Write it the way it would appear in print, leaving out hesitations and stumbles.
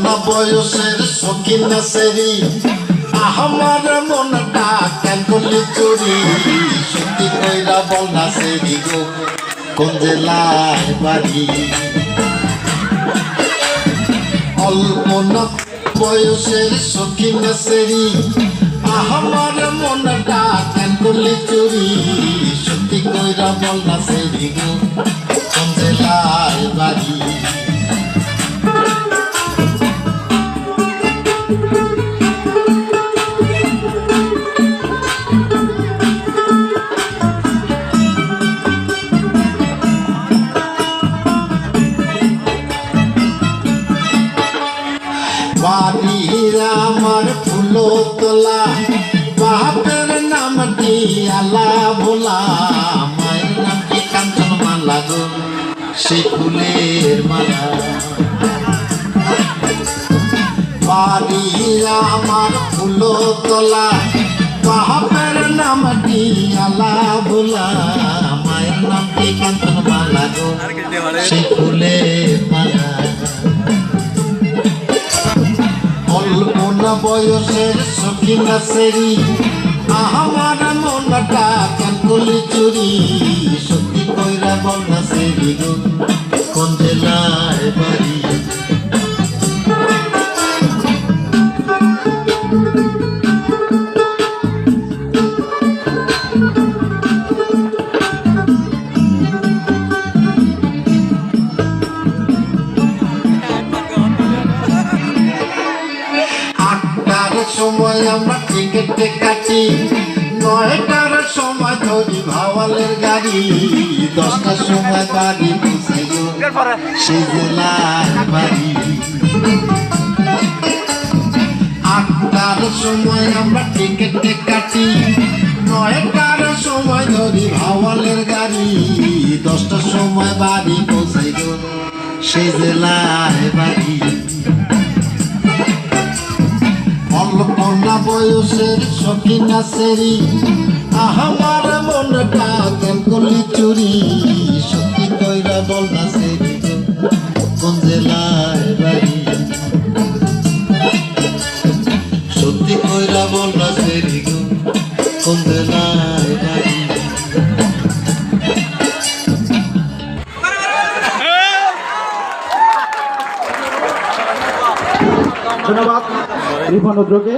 না বয়সের শৌখিন সেরি আমার মনটা কেন করলি চুরি সত্যি কইরা বল না সেরি গো কোন জেলায় বাড়ি অল্প না বয়সের শৌখিন সেরি আমার মনটা কেন করলি চুরি সত্যি কইরা বল না সেরি গো কোন জেলায় বাড়ি বাড়ির আমার ফুলো তোলা বাপের নামটি আলা ভোলা মায়ের নামটি কাঞ্চন মালা গো সেই ফুলের মালা বাড়ির আমার ফুলো তোলা বাপের নামটি আলা ভোলা মায়ের নামটি কাঞ্চন মালা গো সেই ফুলের মালা বয়সের শৌখিন সেরি আমার মনটা কেন করলি চুরি সত্যি কইরা বল না সেরি গো কোন জেলায় বাড়ি সময় আমরা টিকেটে কাটি 9টার সময় ধরি ভাওয়ালের গাড়ি 10টার সময় বাড়ি পৌঁছাই গো সেই জেলায় বাড়ি 8টার সময় আমরা টিকেটে কাটি 9টার সময় ধরি ভাওয়ালের গাড়ি 10টার সময় বাড়ি পৌঁছাই গো সেই জেলায় বাড়ি অল্পনা বয়সের শৌখিন সেরি আমার মনটা কেন করলি চুরি সত্যি কইরা বল না সেরি কোন জেলায় বাড়ি সত্যি কইরা বল না সেরি কোন জেলায় বাড়ি ধন্যবাদ রিফান রুদ্রকে।